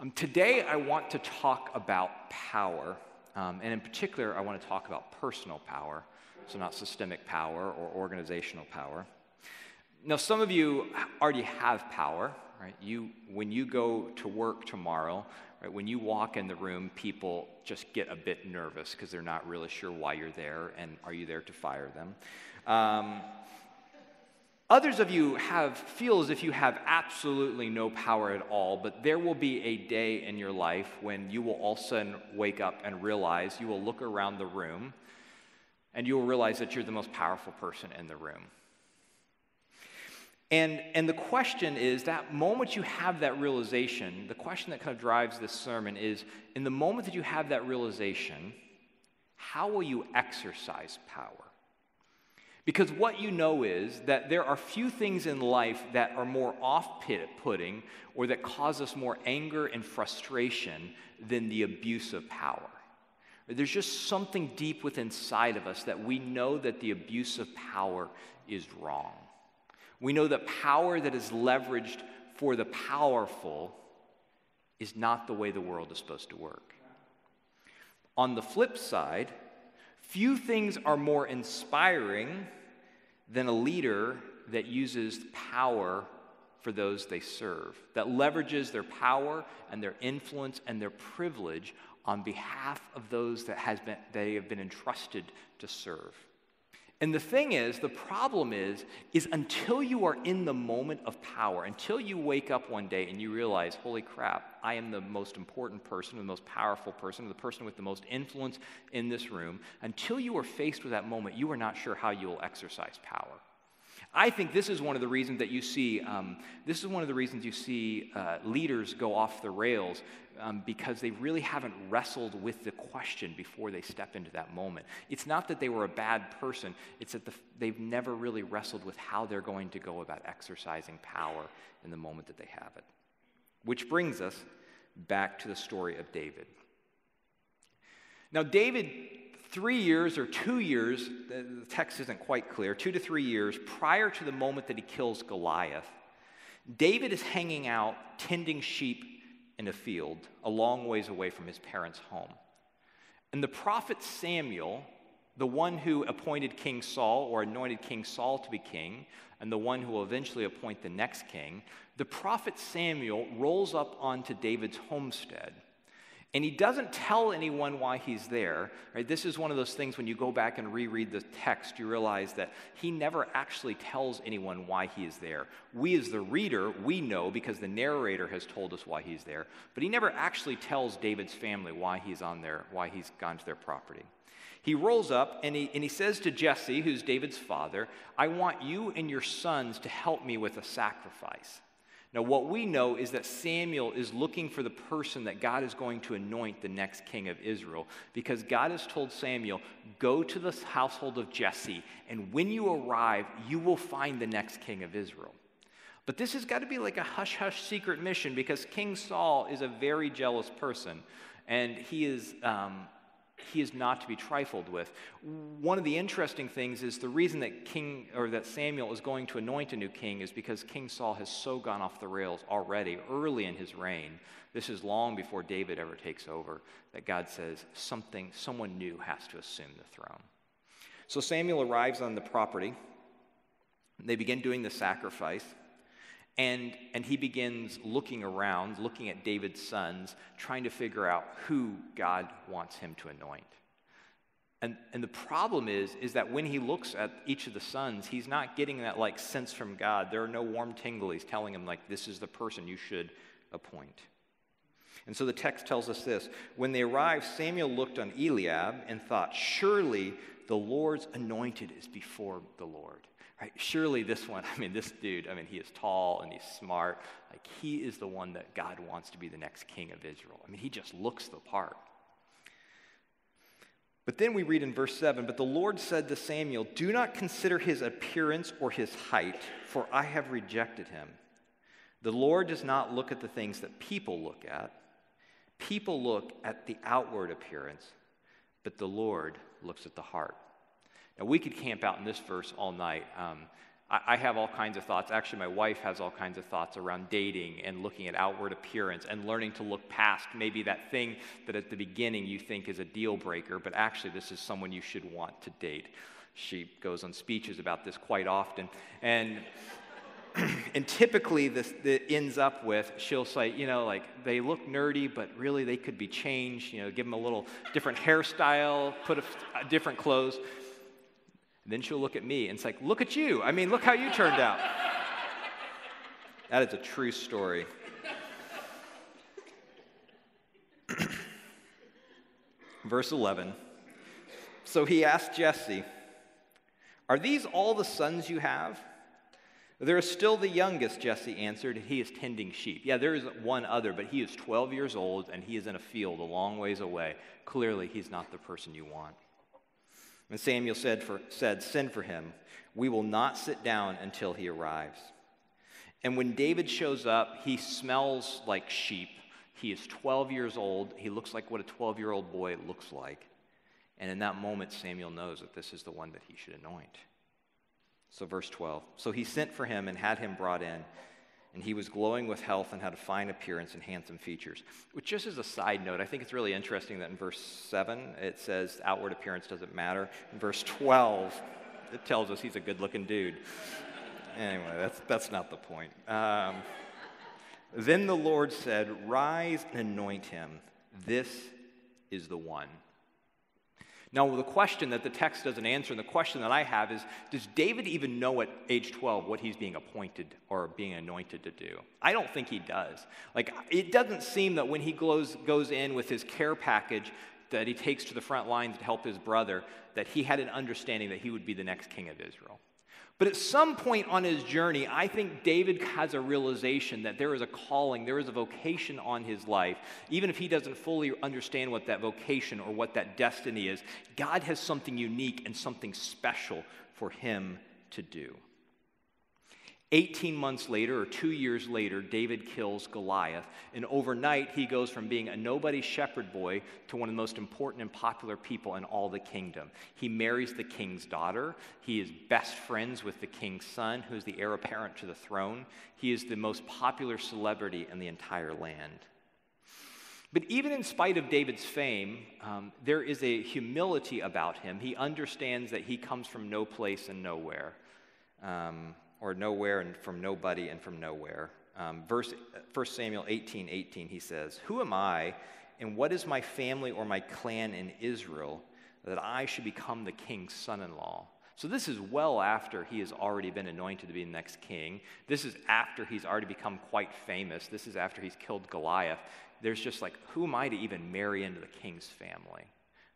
Today, I want to talk about power, and in particular, I want to talk about personal power, so not systemic power or organizational power. Now, some of you already have power, right? When you go to work tomorrow, right, when you walk in the room, people just get a bit nervous because they're not really sure why you're there, and are you there to fire them? Others of you feel as if you have absolutely no power at all, but there will be a day in your life when you will all of a sudden wake up and realize, you will look around the room, and you will realize that you're the most powerful person in the room. And the question is, that moment you have that realization, the question that kind of drives this sermon is, in the moment that you have that realization, how will you exercise power? Because what you know is that there are few things in life that are more off-putting or that cause us more anger and frustration than the abuse of power. There's just something deep within inside of us that we know that the abuse of power is wrong. We know that power that is leveraged for the powerful is not the way the world is supposed to work. On the flip side, few things are more inspiring than a leader that uses power for those they serve, that leverages their power and their influence and their privilege on behalf of those that they have been entrusted to serve. And the thing is, the problem is until you are in the moment of power, until you wake up one day and you realize, holy crap, I am the most important person, the most powerful person, the person with the most influence in this room, until you are faced with that moment, you are not sure how you will exercise power. I think this is one of the reasons that you see, leaders go off the rails, because they really haven't wrestled with the question before they step into that moment. It's not that they were a bad person, it's that they've never really wrestled with how they're going to go about exercising power in the moment that they have it. Which brings us back to the story of David. Now, David, 3 years or 2 years, the text isn't quite clear, 2 to 3 years prior to the moment that he kills Goliath, David is hanging out tending sheep in a field a long ways away from his parents' home. And the prophet Samuel, the one who appointed King Saul or anointed King Saul to be king, and the one who will eventually appoint the next king, the prophet Samuel rolls up onto David's homestead. And he doesn't tell anyone why he's there. Right? This is one of those things when you go back and reread the text, you realize that he never actually tells anyone why he is there. We as the reader, we know because the narrator has told us why he's there, but he never actually tells David's family why he's gone to their property. He rolls up and he says to Jesse, who's David's father, I want you and your sons to help me with a sacrifice. Now, what we know is that Samuel is looking for the person that God is going to anoint the next king of Israel, because God has told Samuel, go to the household of Jesse, and when you arrive, you will find the next king of Israel. But this has got to be like a hush-hush secret mission, because King Saul is a very jealous person, and he is not to be trifled with. One of the interesting things is the reason that Samuel is going to anoint a new king is because King Saul has so gone off the rails already early in his reign. This is long before David ever takes over, that God says someone new has to assume the throne. So Samuel arrives on the property. They begin doing the sacrifice. And he begins looking around, looking at David's sons, trying to figure out who God wants him to anoint. And the problem is that when he looks at each of the sons, he's not getting that sense from God. There are no warm tinglies telling him this is the person you should appoint. And so the text tells us this: when they arrived, Samuel looked on Eliab and thought, surely the Lord's anointed is before the Lord. Right? Surely this dude, he is tall and he's smart. He is the one that God wants to be the next king of Israel. He just looks the part. But then we read in verse 7, but the Lord said to Samuel, do not consider his appearance or his height, for I have rejected him. The Lord does not look at the things that people look at. People look at the outward appearance, but the Lord looks at the heart. Now, we could camp out in this verse all night. I have all kinds of thoughts. Actually, my wife has all kinds of thoughts around dating and looking at outward appearance and learning to look past maybe that thing that at the beginning you think is a deal breaker, but actually this is someone you should want to date. She goes on speeches about this quite often. And typically this ends up with, she'll say, like they look nerdy, but really they could be changed, give them a little different hairstyle, put a different clothes. And then she'll look at me and it's like, look at you. I mean, look how you turned out. That is a true story. Verse 11. So he asked Jesse, "Are these all the sons you have?" "There is still the youngest," Jesse answered. "He is tending sheep." Yeah, there is one other, but he is 12 years old and he is in a field a long ways away. Clearly, he's not the person you want. And Samuel said, "Send for him. We will not sit down until he arrives." And when David shows up, he smells like sheep. He is 12 years old. He looks like what a 12-year-old boy looks like. And in that moment, Samuel knows that this is the one that he should anoint. So verse 12. So he sent for him and had him brought in. And he was glowing with health and had a fine appearance and handsome features. Which, just as a side note, I think it's really interesting that in verse 7, it says outward appearance doesn't matter. In verse 12, it tells us he's a good-looking dude. Anyway, that's not the point. Then the Lord said, "Rise and anoint him. This is the one." Now, the question that the text doesn't answer, and the question that I have is, does David even know at age 12 what he's being appointed or being anointed to do? I don't think he does. Like, it doesn't seem that when he goes in with his care package that he takes to the front lines to help his brother, that he had an understanding that he would be the next king of Israel. But at some point on his journey, I think David has a realization that there is a calling, there is a vocation on his life. Even if he doesn't fully understand what that vocation or what that destiny is, God has something unique and something special for him to do. 18 months later, or 2 years later, David kills Goliath. And overnight, he goes from being a nobody shepherd boy to one of the most important and popular people in all the kingdom. He marries the king's daughter. He is best friends with the king's son, who is the heir apparent to the throne. He is the most popular celebrity in the entire land. But even in spite of David's fame, there is a humility about him. He understands that he comes from no place and nowhere. Or nowhere and from nobody and from nowhere. 1 Samuel 18:18, he says, "Who am I and what is my family or my clan in Israel that I should become the king's son-in-law?" So this is well after he has already been anointed to be the next king. This is after he's already become quite famous. This is after he's killed Goliath. There's just like, who am I to even marry into the king's family?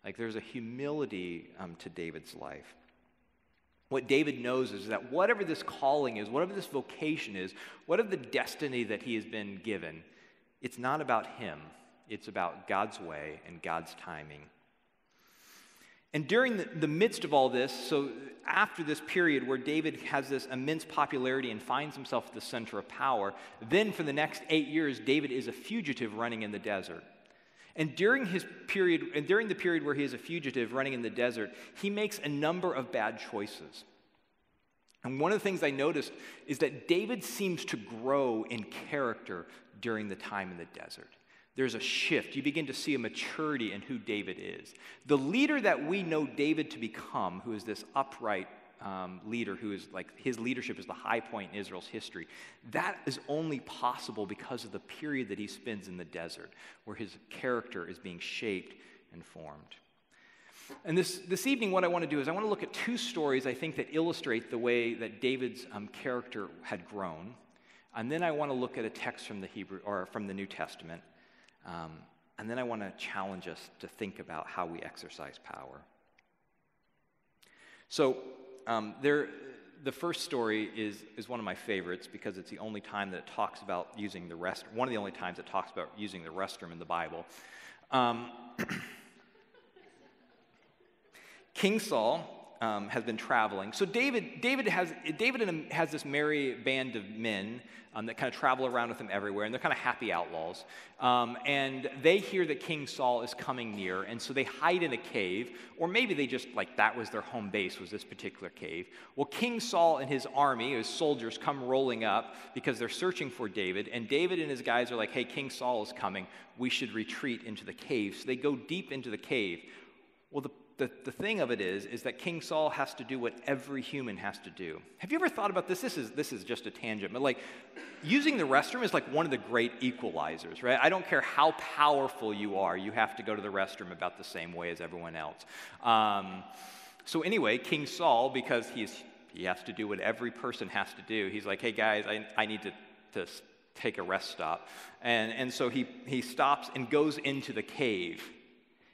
Like, there's a humility to David's life. What David knows is that whatever this calling is, whatever this vocation is, whatever the destiny that he has been given, it's not about him. It's about God's way and God's timing. And during the midst of all this, so after this period where David has this immense popularity and finds himself at the center of power, then for the next 8 years, David is a fugitive running in the desert. And during the period where he is a fugitive running in the desert, he makes a number of bad choices. And one of the things I noticed is that David seems to grow in character during the time in the desert. There's a shift. You begin to see a maturity in who David is. The leader that we know David to become, who is this upright leader, who is like, his leadership is the high point in Israel's history, that is only possible because of the period that he spends in the desert, where his character is being shaped and formed. And this evening, what I want to do is I want to look at two stories I think that illustrate the way that David's character had grown, and then I want to look at a text from the New Testament, and then I want to challenge us to think about how we exercise power. So, the first story is one of my favorites because it's the only time that it talks about using the restroom. One of the only times it talks about using the restroom in the Bible. King Saul has been traveling. So David has this merry band of men that kind of travel around with him everywhere, and they're kind of happy outlaws. And they hear that King Saul is coming near, and so they hide in a cave, or maybe they just, like, that was their home base, was this particular cave. Well, King Saul and his army, his soldiers, come rolling up because they're searching for David, and David and his guys are like, hey, King Saul is coming. We should retreat into the cave. So they go deep into the cave. Well, the thing of it is that King Saul has to do what every human has to do. Have you ever thought about this? This is just a tangent, but like using the restroom is like one of the great equalizers, right? I don't care how powerful you are, you have to go to the restroom about the same way as everyone else. So anyway, King Saul, because he has to do what every person has to do, he's like, hey guys, I need to take a rest stop. And so he stops and goes into the cave.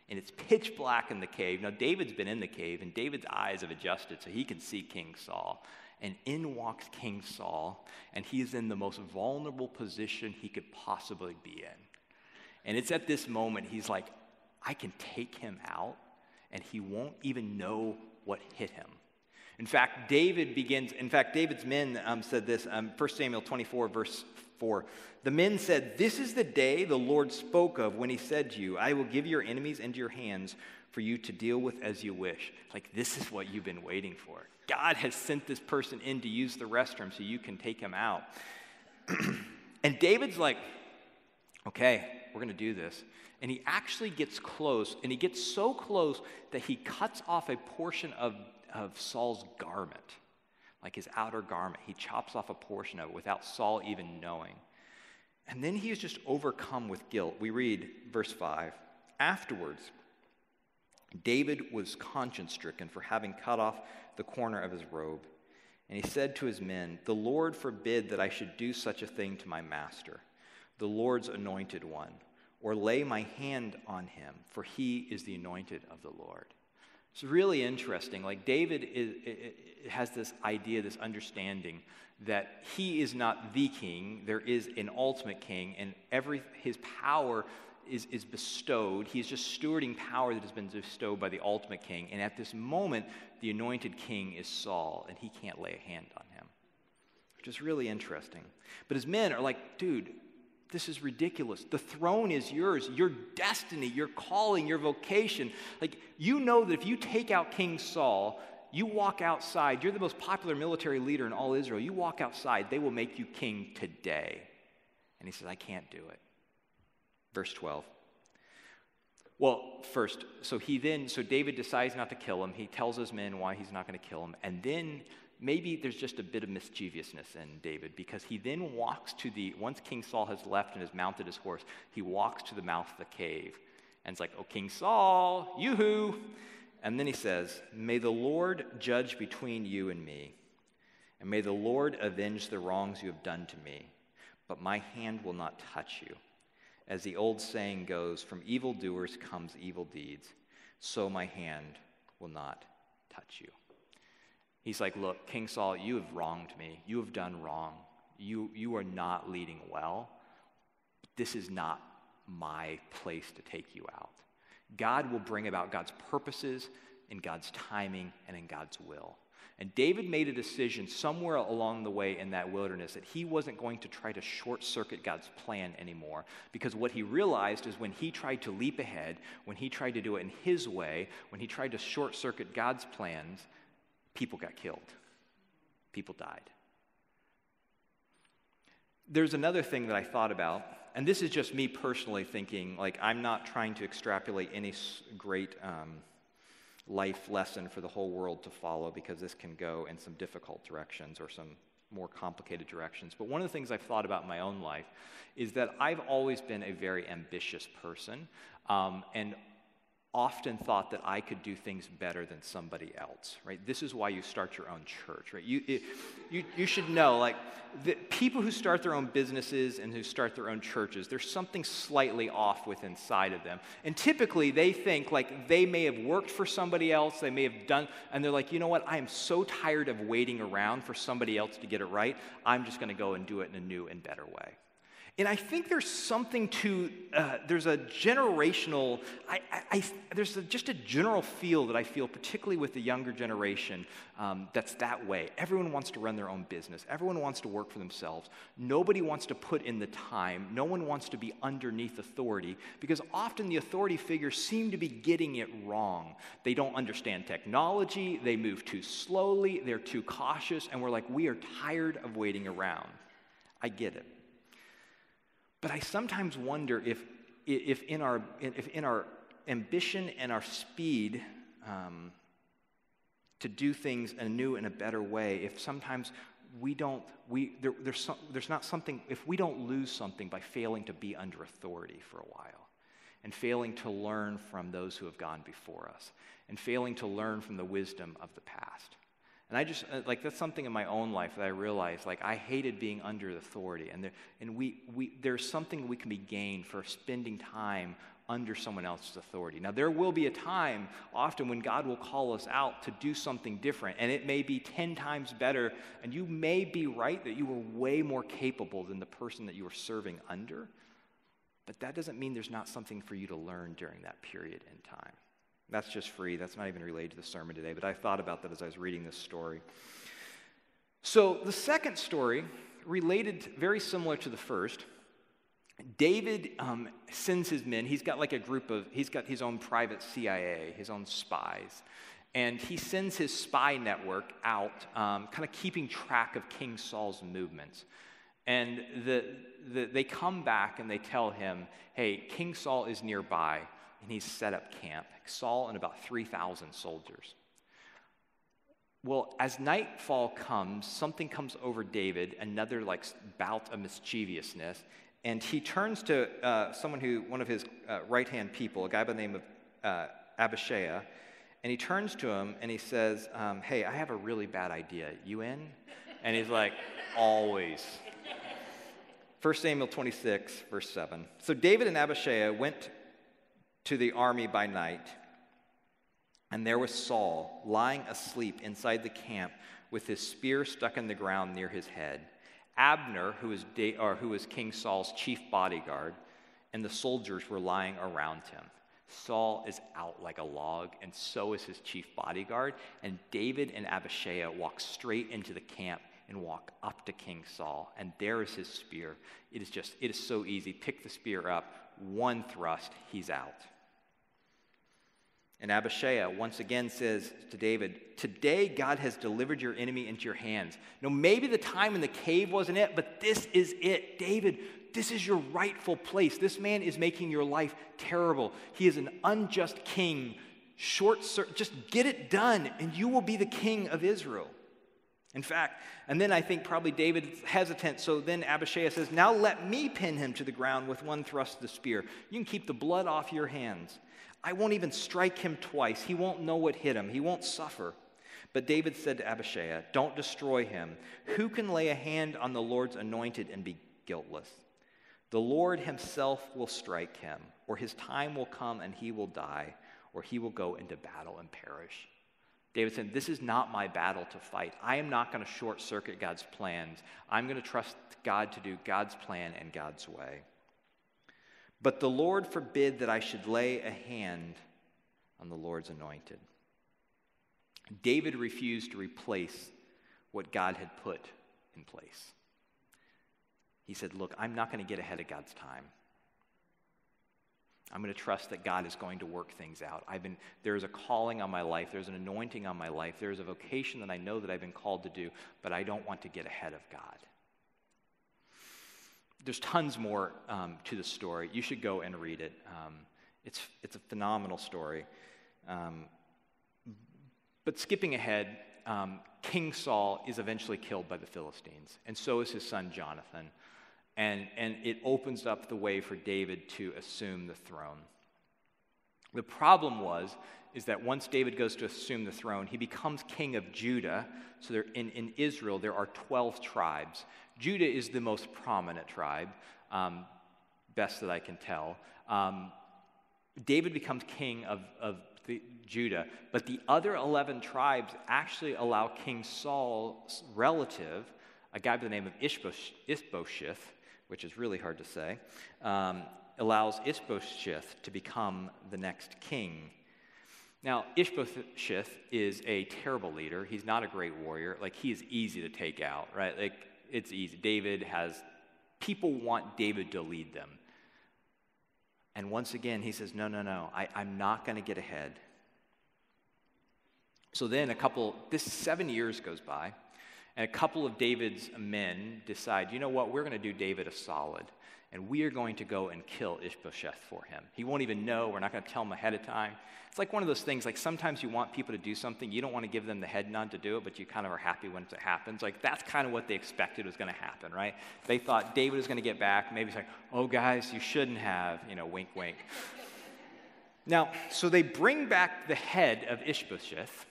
And it's pitch black in the cave. Now, David's been in the cave, and David's eyes have adjusted so he can see King Saul. And in walks King Saul, and he's in the most vulnerable position he could possibly be in. And it's at this moment he's like, I can take him out, and he won't even know what hit him. In fact, David's men said this, 1 Samuel 24, verse 4. The men said, this is the day the Lord spoke of when he said to you, I will give your enemies into your hands for you to deal with as you wish. Like, this is what you've been waiting for. God has sent this person in to use the restroom so you can take him out. And David's like, okay, we're going to do this. And he actually gets close, and he gets so close that he cuts off a portion of Saul's garment, like his outer garment. He chops off a portion of it without Saul even knowing. And then he is just overcome with guilt. We read verse 5. Afterwards, David was conscience-stricken for having cut off the corner of his robe. And he said to his men, the Lord forbid that I should do such a thing to my master, the Lord's anointed one, or lay my hand on him, for he is the anointed of the Lord. It's really interesting. Like, David has this idea, this understanding that he is not the king. There is an ultimate king, and his power is bestowed. He's just stewarding power that has been bestowed by the ultimate king. And at this moment, the anointed king is Saul, and he can't lay a hand on him, which is really interesting. But his men are like, dude, this is ridiculous. The throne is yours, your destiny, your calling, your vocation. Like, you know that if you take out King Saul, you walk outside, you're the most popular military leader in all Israel. You walk outside, they will make you king today. And he says, I can't do it. Verse 12. Well, first, so David decides not to kill him. He tells his men why he's not going to kill him. And then maybe there's just a bit of mischievousness in David, because he then walks once King Saul has left and has mounted his horse, he walks to the mouth of the cave. And it's like, oh, King Saul, yoo-hoo. And then he says, may the Lord judge between you and me, and may the Lord avenge the wrongs you have done to me, but my hand will not touch you. As the old saying goes, from evildoers comes evil deeds, so my hand will not touch you. He's like, look, King Saul, you have wronged me. You have done wrong. You are not leading well. This is not my place to take you out. God will bring about God's purposes in God's timing and in God's will. And David made a decision somewhere along the way in that wilderness that he wasn't going to try to short-circuit God's plan anymore, because what he realized is when he tried to leap ahead, when he tried to do it in his way, when he tried to short-circuit God's plans, people got killed. People died. There's another thing that I thought about, and this is just me personally thinking, like, I'm not trying to extrapolate any great life lesson for the whole world to follow, because this can go in some difficult directions or some more complicated directions. But one of the things I've thought about in my own life is that I've always been a very ambitious person, and often thought that I could do things better than somebody else, right? This is why you start your own church, right? You should know, like, the people who start their own businesses and who start their own churches, there's something slightly off with inside of them. And typically they think like they may have worked for somebody else, they may have done, and they're like, you know what? I am so tired of waiting around for somebody else to get it right. I'm just going to go and do it in a new and better way. And I think there's something to, there's a generational, just a general feel that I feel, particularly with the younger generation, that's that way. Everyone wants to run their own business. Everyone wants to work for themselves. Nobody wants to put in the time. No one wants to be underneath authority, because often the authority figures seem to be getting it wrong. They don't understand technology. They move too slowly. They're too cautious. And we're like, we are tired of waiting around. I get it. But I sometimes wonder if in our ambition and our speed to do things in a new and a better way, if sometimes there's not something, if we don't lose something by failing to be under authority for a while, and failing to learn from those who have gone before us, and failing to learn from the wisdom of the past. And I just, that's something in my own life that I realized, I hated being under authority. And there's something we can be gained for spending time under someone else's authority. Now, there will be a time, often, when God will call us out to do something different. And it may be 10 times better. And you may be right that you were way more capable than the person that you were serving under. But that doesn't mean there's not something for you to learn during that period in time. That's just free. That's not even related to the sermon today, but I thought about that as I was reading this story. So the second story, related, very similar to the first, David sends his men. He's got he's got his own private CIA, his own spies. And he sends his spy network out, kind of keeping track of King Saul's movements. And they come back and they tell him, hey, King Saul is nearby. And he's set up camp, Saul and about 3,000 soldiers. Well, as nightfall comes, something comes over David, another bout of mischievousness, and he turns to one of his right-hand people, a guy by the name of Abishai, and he turns to him and he says, hey, I have a really bad idea. You in? And he's like, always. 1 Samuel 26, verse 7. So David and Abishai went to the army by night, and there was Saul lying asleep inside the camp with his spear stuck in the ground near his head. Abner, who was King Saul's chief bodyguard, and the soldiers were lying around him. Saul is out like a log, and so is his chief bodyguard, and David and Abishai walk straight into the camp and walk up to King Saul, and there is his spear. It is so easy. Pick the spear up, one thrust, he's out. And Abishai once again says to David, today God has delivered your enemy into your hands. No, maybe the time in the cave wasn't it, but this is it. David, this is your rightful place. This man is making your life terrible. He is an unjust king. Just get it done, and you will be the king of Israel. In fact, and then I think probably David's hesitant, so then Abishai says, now let me pin him to the ground with one thrust of the spear. You can keep the blood off your hands. I won't even strike him twice. He won't know what hit him. He won't suffer. But David said to Abishai, don't destroy him. Who can lay a hand on the Lord's anointed and be guiltless? The Lord himself will strike him, or his time will come and he will die, or he will go into battle and perish. David said, this is not my battle to fight. I am not going to short circuit God's plans. I'm going to trust God to do God's plan and God's way. But the Lord forbid that I should lay a hand on the Lord's anointed. David refused to replace what God had put in place. He said, look, I'm not going to get ahead of God's time. I'm going to trust that God is going to work things out. There's a calling on my life. There's an anointing on my life. There's a vocation that I know that I've been called to do, but I don't want to get ahead of God. There's tons more to the story. You should go and read it. It's a phenomenal story. But skipping ahead, King Saul is eventually killed by the Philistines, and so is his son Jonathan. And it opens up the way for David to assume the throne. The problem is that once David goes to assume the throne, he becomes king of Judah. So in Israel, there are 12 tribes. Judah is the most prominent tribe, best that I can tell. David becomes king of Judah, but the other 11 tribes actually allow King Saul's relative, a guy by the name of Ishbosheth, which is really hard to say, allows Ishbosheth to become the next king. Now, Ishbosheth is a terrible leader. He's not a great warrior. Like, he is easy to take out, right? Like, it's easy. People want David to lead them. And once again, he says, no, I'm not going to get ahead. So then 7 years goes by, and a couple of David's men decide, you know what, we're going to do David a solid, and we are going to go and kill Ishbosheth for him. He won't even know. We're not going to tell him ahead of time. It's like one of those things, like sometimes you want people to do something, you don't want to give them the head nod to do it, but you kind of are happy when it happens. Like, that's kind of what they expected was going to happen, right? They thought David was going to get back. Maybe it's like, oh, guys, you shouldn't have, wink, wink. Now, so they bring back the head of Ishbosheth.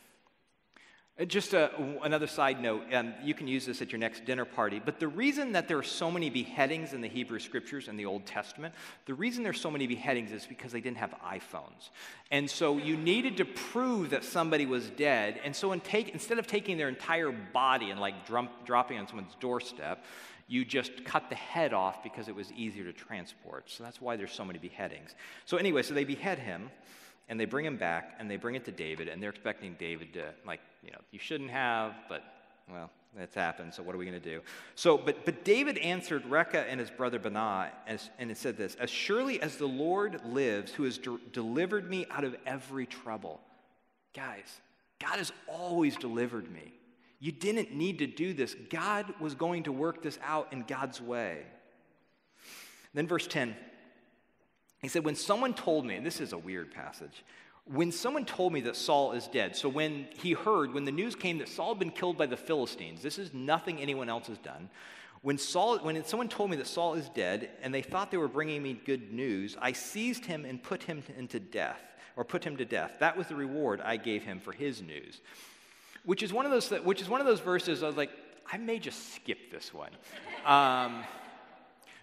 Just another side note, you can use this at your next dinner party, but the reason that there are so many beheadings in the Hebrew Scriptures in the Old Testament, the reason there's so many beheadings is because they didn't have iPhones. And so you needed to prove that somebody was dead, and so instead of taking their entire body and dropping on someone's doorstep, you just cut the head off because it was easier to transport. So that's why there's so many beheadings. So anyway, so they behead him, and they bring him back, and they bring it to David, and they're expecting David to, you shouldn't have, but, well, that's happened, so what are we going to do? So, but David answered Rekah and his brother Benah, and it said this, as surely as the Lord lives, who has delivered me out of every trouble. Guys, God has always delivered me. You didn't need to do this. God was going to work this out in God's way. Then verse 10, he said, when someone told me, and this is a weird passage, when someone told me that Saul is dead, so when the news came that Saul had been killed by the Philistines, this is nothing anyone else has done. When someone told me that Saul is dead, and they thought they were bringing me good news, I seized him and put him to death. That was the reward I gave him for his news. Which is one of those verses I was like, I may just skip this one.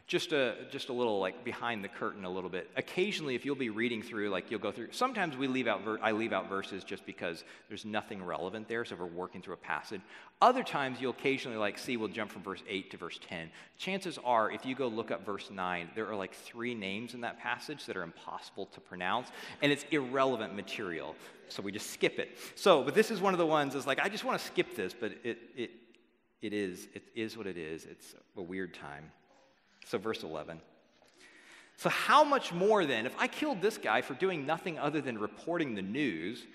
Just a little like behind the curtain a little bit. Occasionally, if you'll be reading through, you'll go through. Sometimes I leave out verses just because there's nothing relevant there. So if we're working through a passage. Other times you'll occasionally we'll jump from verse 8 to verse 10. Chances are, if you go look up verse 9, there are 3 names in that passage that are impossible to pronounce, and it's irrelevant material. So we just skip it. But this is one of the ones that's I just want to skip this, but it is what it is. It's a weird time. So verse 11. So how much more then, if I killed this guy for doing nothing other than reporting the news,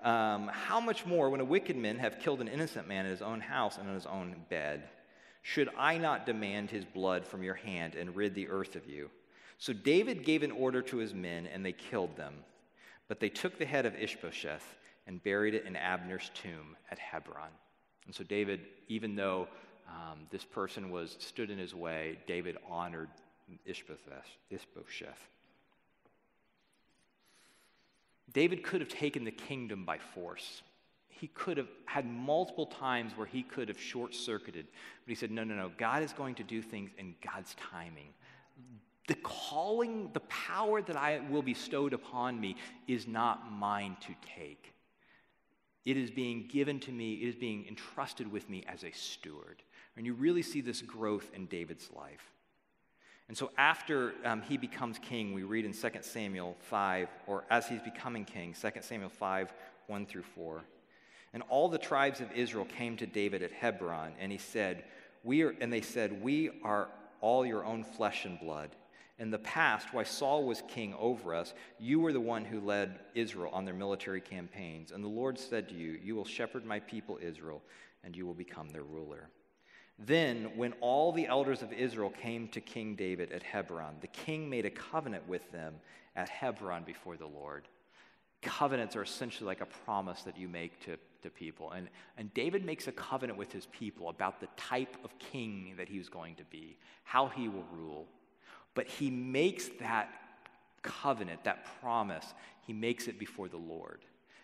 how much more when a wicked man have killed an innocent man in his own house and on his own bed? Should I not demand his blood from your hand and rid the earth of you? So David gave an order to his men, and they killed them. But they took the head of Ishbosheth and buried it in Abner's tomb at Hebron. And so David, even though this person stood in his way, David honored Ishbosheth. David could have taken the kingdom by force. He could have had multiple times where he could have short-circuited, but he said, no, God is going to do things in God's timing. The calling, the power that I will bestowed upon me is not mine to take. It is being given to me, it is being entrusted with me as a steward. And you really see this growth in David's life. And so after he becomes king, we read in 2 Samuel 5, or as he's becoming king, 2 Samuel 5, 1 through 4. And all the tribes of Israel came to David at Hebron, and they said, we are all your own flesh and blood. In the past, while Saul was king over us, you were the one who led Israel on their military campaigns. And the Lord said to you, you will shepherd my people Israel, and you will become their ruler. Then, when all the elders of Israel came to King David at Hebron, the king made a covenant with them at Hebron before the Lord. Covenants are essentially like a promise that you make to people. And David makes a covenant with his people about the type of king that he's going to be, how he will rule. But he makes that covenant, that promise, he makes it before the Lord.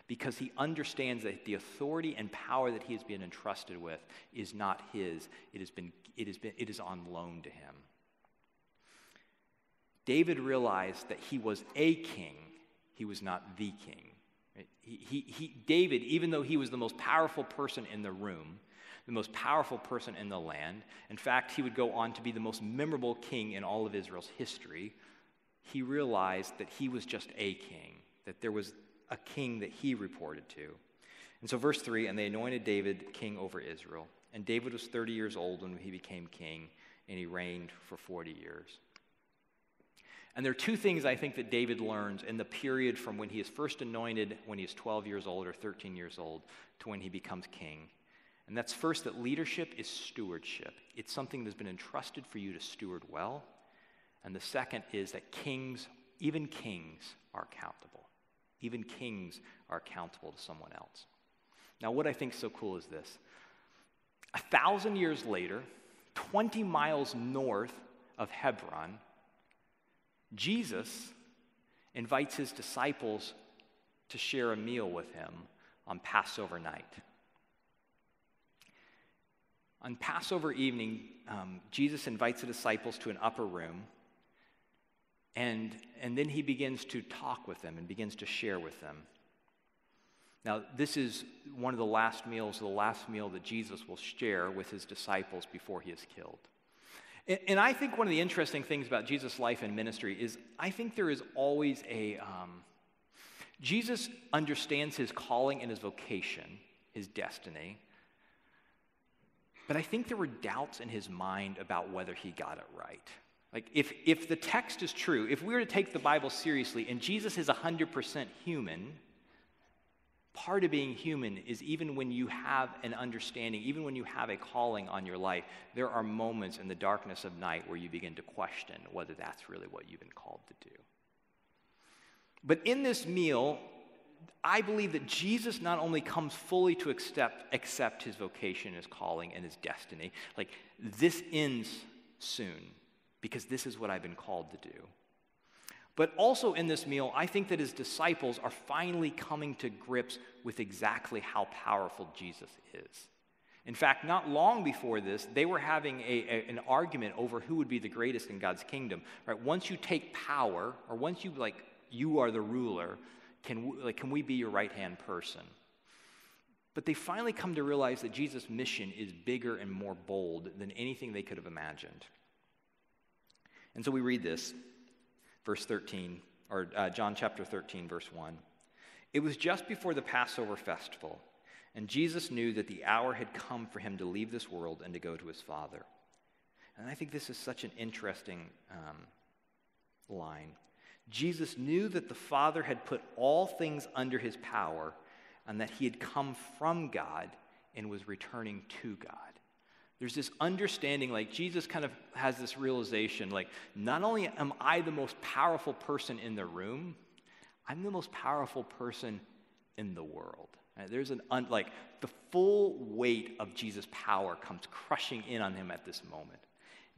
Because he understands that the authority and power that he has been entrusted with is not his. It is on loan to him. David realized that he was a king. He was not the king. David, even though he was the most powerful person in the room, the most powerful person in the land. In fact, he would go on to be the most memorable king in all of Israel's history. He realized that he was just a king, that there was a king that he reported to. And so verse 3, and they anointed David king over Israel. And David was 30 years old when he became king, and he reigned for 40 years. And there are two things I think that David learns in the period from when he is first anointed, when he is 12 years old or 13 years old, to when he becomes king. And that's first, that leadership is stewardship. It's something that's been entrusted for you to steward well. And the second is that even kings are accountable. Even kings are accountable to someone else. Now, what I think is so cool is this. 1,000 years later, 20 miles north of Hebron, Jesus invites his disciples to share a meal with him on Passover night. On Passover evening, Jesus invites the disciples to an upper room, and then he begins to talk with them and begins to share with them. Now, this is one of the last meal that Jesus will share with his disciples before he is killed. And I think one of the interesting things about Jesus' life and ministry is I think there is always Jesus understands his calling and his vocation, his destiny, but I think there were doubts in his mind about whether he got it right. Like, if the text is true, if we were to take the Bible seriously, and Jesus is 100% human, part of being human is even when you have an understanding, even when you have a calling on your life, there are moments in the darkness of night where you begin to question whether that's really what you've been called to do. But in this meal, I believe that Jesus not only comes fully to accept his vocation, his calling, and his destiny, like, this ends soon because this is what I've been called to do. But also in this meal, I think that his disciples are finally coming to grips with exactly how powerful Jesus is. In fact, not long before this, they were having an argument over who would be the greatest in God's kingdom. Right? Once you take power, or once you are the ruler, can we be your right-hand person? But they finally come to realize that Jesus' mission is bigger and more bold than anything they could have imagined. And so we read this. Verse 13, or John chapter 13, verse 1. It was just before the Passover festival, and Jesus knew that the hour had come for him to leave this world and to go to his Father. And I think this is such an interesting line. Jesus knew that the Father had put all things under his power, and that he had come from God and was returning to God. There's this understanding, like Jesus kind of has this realization, like, not only am I the most powerful person in the room, I'm the most powerful person in the world. Right? There's the full weight of Jesus' power comes crushing in on him at this moment.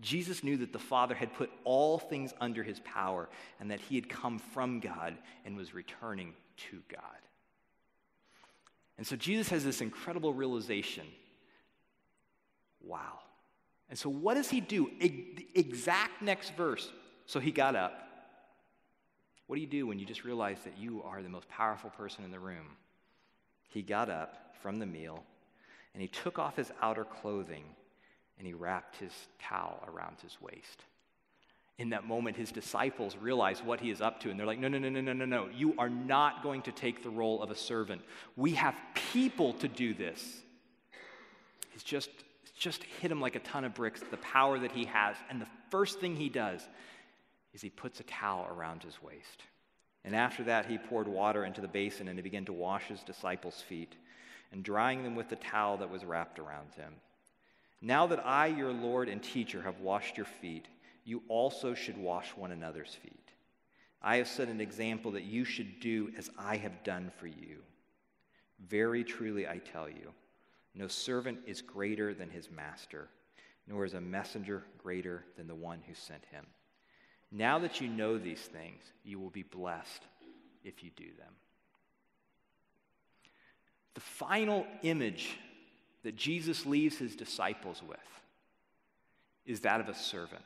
Jesus knew that the Father had put all things under his power and that he had come from God and was returning to God. And so Jesus has this incredible realization. Wow. And so what does he do? The exact next verse. So he got up. What do you do when you just realize that you are the most powerful person in the room? He got up from the meal, and he took off his outer clothing, and he wrapped his towel around his waist. In that moment, his disciples realize what he is up to, and they're like, no. You are not going to take the role of a servant. We have people to do this. It's just hit him like a ton of bricks, the power that he has. And the first thing he does is he puts a towel around his waist. And after that, he poured water into the basin, and he began to wash his disciples' feet, and drying them with the towel that was wrapped around him. Now that I, your Lord and teacher, have washed your feet, you also should wash one another's feet. I have set an example that you should do as I have done for you. Very truly I tell you, no servant is greater than his master, nor is a messenger greater than the one who sent him. Now that you know these things, you will be blessed if you do them. The final image that Jesus leaves his disciples with is that of a servant.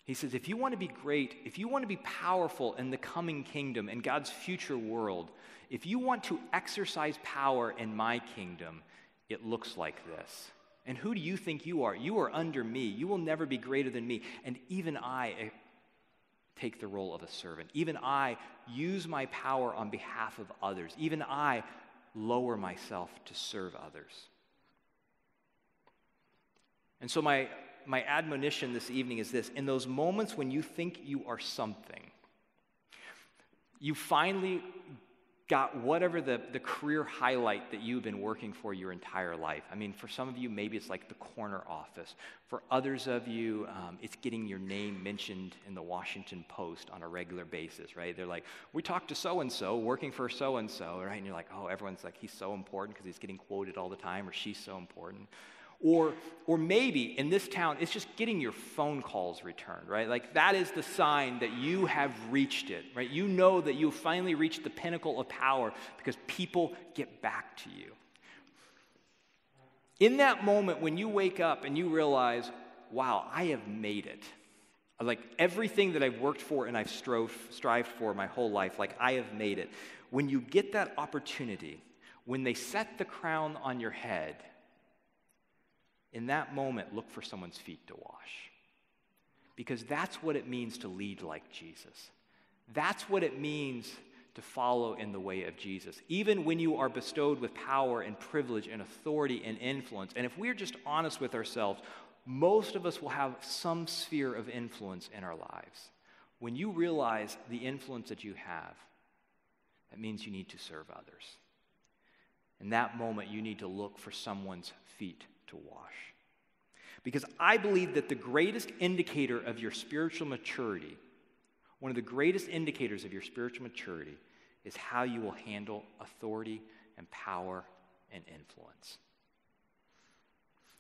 He says, if you want to be great, if you want to be powerful in the coming kingdom, in God's future world, if you want to exercise power in my kingdom, it looks like this. And who do you think you are? You are under me. You will never be greater than me. And even I take the role of a servant. Even I use my power on behalf of others. Even I lower myself to serve others. And so my admonition this evening is this: in those moments when you think you are something, you finally got whatever the career highlight that you've been working for your entire life. I mean, for some of you, maybe it's like the corner office. For others of you, it's getting your name mentioned in the Washington Post on a regular basis, right? They're like, we talked to so-and-so working for so-and-so, right? And you're like, oh, everyone's like, he's so important because he's getting quoted all the time, or she's so important. Or maybe in this town, it's just getting your phone calls returned, right? Like that is the sign that you have reached it, right? You know that you finally reached the pinnacle of power because people get back to you. In that moment when you wake up and you realize, wow, I have made it. Like everything that I've worked for and I've strived for my whole life, like I have made it. When you get that opportunity, when they set the crown on your head, in that moment, look for someone's feet to wash. Because that's what it means to lead like Jesus. That's what it means to follow in the way of Jesus. Even when you are bestowed with power and privilege and authority and influence, and if we're just honest with ourselves, most of us will have some sphere of influence in our lives. When you realize the influence that you have, that means you need to serve others. In that moment, you need to look for someone's feet to wash. Because I believe that the greatest indicator of your spiritual maturity, one of the greatest indicators of your spiritual maturity, is how you will handle authority and power and influence.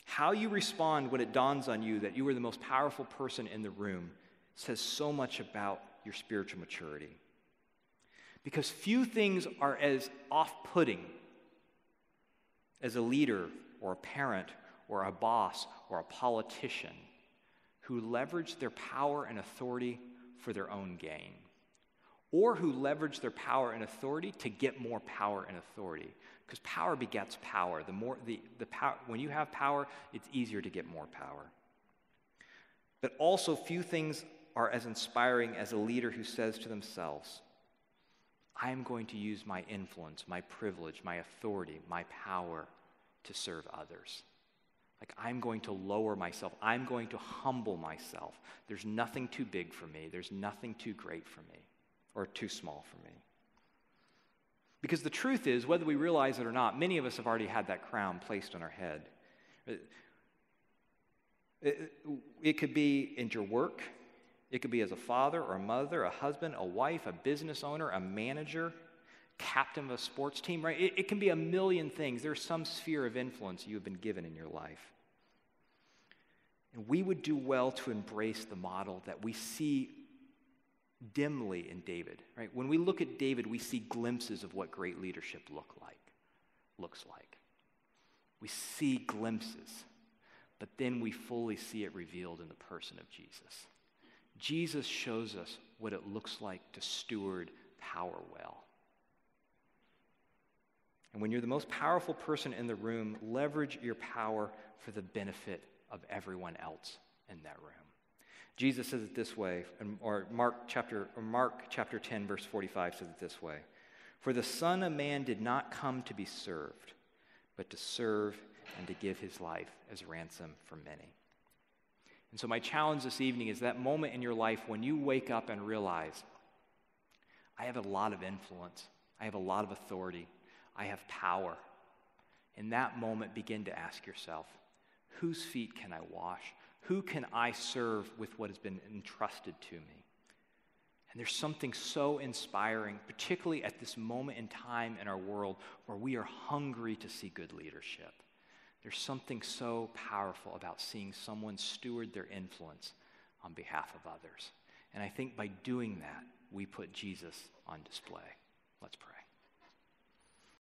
How you respond when it dawns on you that you are the most powerful person in the room says so much about your spiritual maturity. Because few things are as off-putting as a leader or a parent or a boss or a politician who leverage their power and authority for their own gain, or who leverage their power and authority to get more power and authority. Because power begets power. The more the power, when you have power, it's easier to get more power. But also, few things are as inspiring as a leader who says to themselves, I am going to use my influence, my privilege, my authority, my power to serve others. Like, I'm going to lower myself. I'm going to humble myself. There's nothing too big for me. There's nothing too great for me or too small for me. Because the truth is, whether we realize it or not, many of us have already had that crown placed on our head. It could be in your work. It could be as a father or a mother, a husband, a wife, a business owner, a manager, captain of a sports team, right? It can be a million things. There's some sphere of influence you have been given in your life. And we would do well to embrace the model that we see dimly in David, right? When we look at David, we see glimpses of what great leadership looks like. We see glimpses, but then we fully see it revealed in the person of Jesus. Jesus shows us what it looks like to steward power well. And when you're the most powerful person in the room, leverage your power for the benefit of everyone else in that room. Jesus says it this way, or Mark chapter 10, verse 45 says it this way: For the Son of Man did not come to be served, but to serve and to give his life as a ransom for many. And so my challenge this evening is that moment in your life when you wake up and realize, I have a lot of influence, I have a lot of authority, I have power. In that moment, begin to ask yourself, whose feet can I wash? Who can I serve with what has been entrusted to me? And there's something so inspiring, particularly at this moment in time in our world where we are hungry to see good leadership. There's something so powerful about seeing someone steward their influence on behalf of others. And I think by doing that, we put Jesus on display. Let's pray.